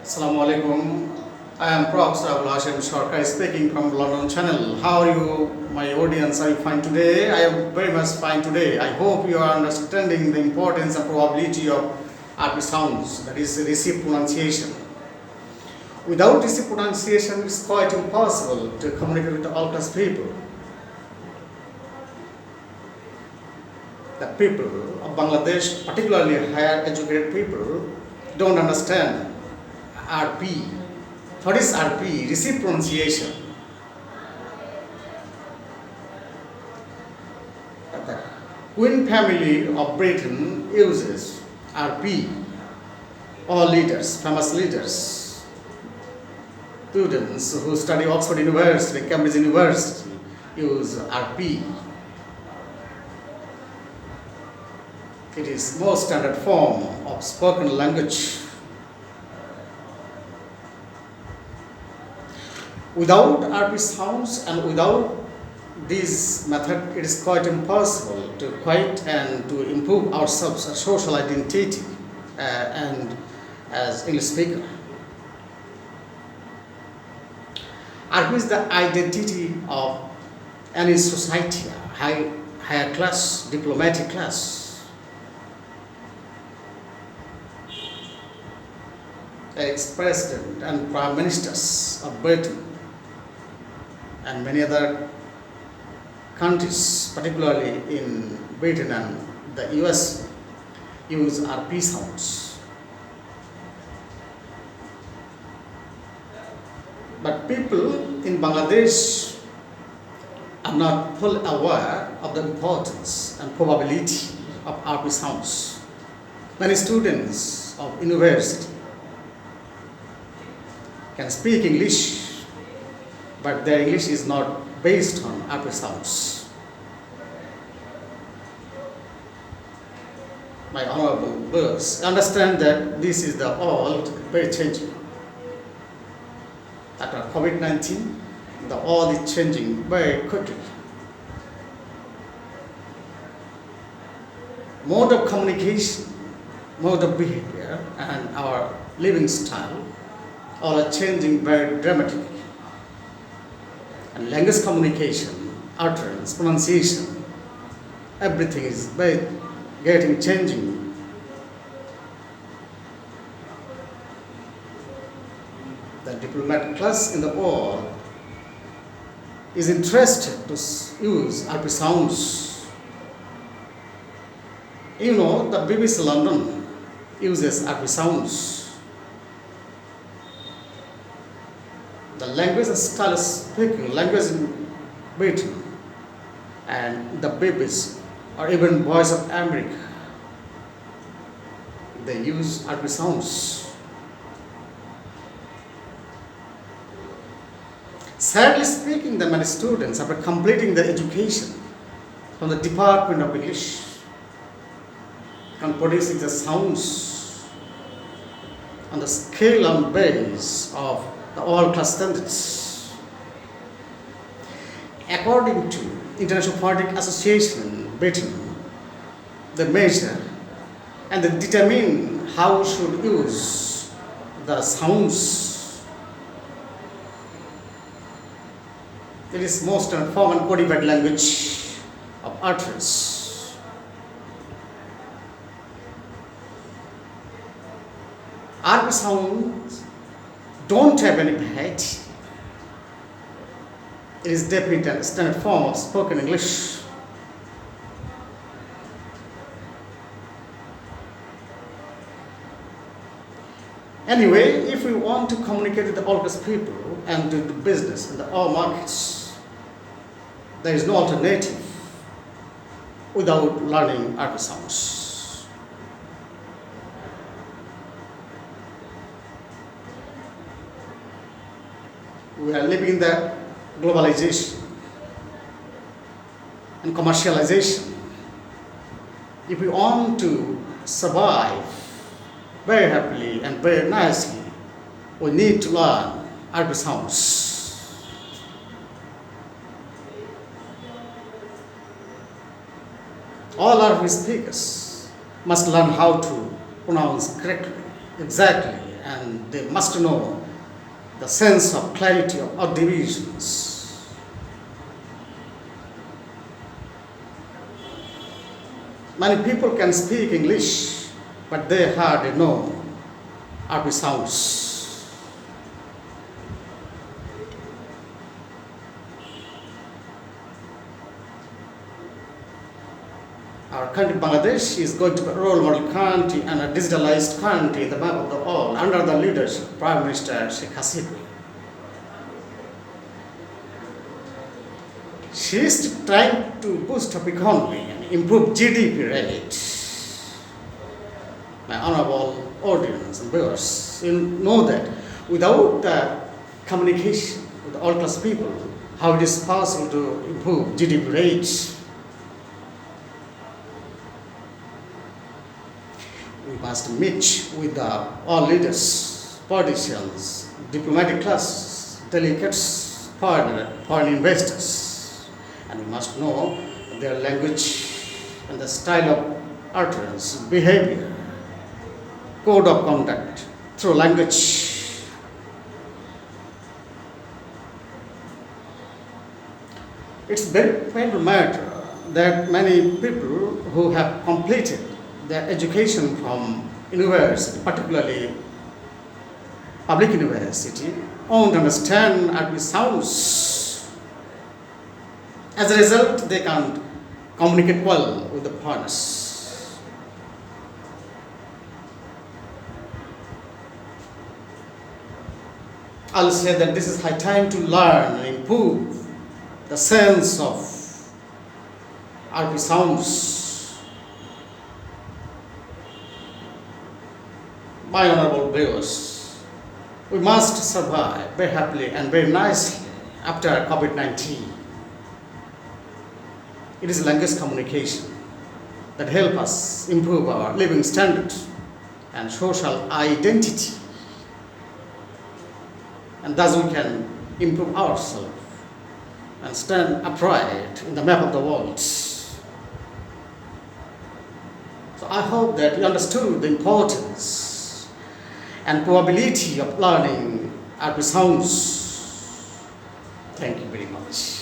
Assalamu alaikum. I am Professor Abul Hashim Sarkar speaking from London Channel. How are you, my audience? Are you fine today? I am very much fine today. I hope you are understanding the importance and probability of RP sounds, that is received pronunciation. Without received pronunciation, it's quite impossible to communicate with all class people. The people of Bangladesh, particularly higher educated people, don't understand RP. What is RP? Receive pronunciation. The Queen family of Britain uses RP. All leaders, famous leaders, students who study Oxford University, Cambridge University use RP. It is most standard form of spoken language. Without RP sounds and without this method, it is quite impossible to quiet and to improve ourselves, our social identity, and as English speaker. RP is the identity of any society, higher class, diplomatic class. Ex-president and prime ministers of Britain and many other countries, particularly in Britain and the US, use RP sounds. But people in Bangladesh are not fully aware of the importance and probability of RP sounds. Many students of university can speak English, but their English is not based on RP sounds. My honorable viewers, understand that this is the world very changing. After COVID-19, the world is changing very quickly. Mode of communication, mode of behavior, and our living style all are changing very dramatically. And language communication, utterance, pronunciation, everything is very getting changing. The diplomatic class in the world is interested to use RP sounds. You know, the BBC London uses RP sounds. The language and style of speaking, language in Britain and the BBC or even Voice of America, they use RP sounds. Sadly speaking, the many students after completing their education from the Department of English and producing the sounds on the scale and base of the all-class standards. According to International Phonetic Association in Britain, they measure and they determine how we should use the sounds. It is most form and codified language of utterance. RP sounds don't have any variety. It is definitely a standard form of spoken English. Anyway, if we want to communicate with all class people and do business in all markets, there is no alternative without learning RP sounds. We are living in the globalization and commercialization. If we want to survive very happily and very nicely, we need to learn RP sounds. All RP speakers must learn how to pronounce correctly, exactly, and they must know the sense of clarity of odd divisions. Many people can speak English, but they hardly know RP sounds. Our country, Bangladesh, is going to be a role model country and a digitalized country in the map of the world under the leadership of Prime Minister Sheikh Hasina. She is trying to boost up economy and improve GDP rate. My honorable audience and viewers, you know that without the communication with all class people, how it is possible to improve GDP rate? We must meet with all leaders, politicians, diplomatic class, delegates, foreign investors, and we must know their language and the style of utterance, behavior, code of conduct through language. It's a very painful matter that many people who have completed their education from university, particularly public university, won't understand RP sounds. As a result, they can't communicate well with the foreigners. I'll say that this is high time to learn and improve the sense of RP sounds. My honorable viewers, we must survive very happily and very nicely after COVID-19. It is language communication that help us improve our living standard and social identity. And thus we can improve ourselves and stand upright in the map of the world. So I hope that you understood the importance and probability of learning RP sounds. Thank you very much.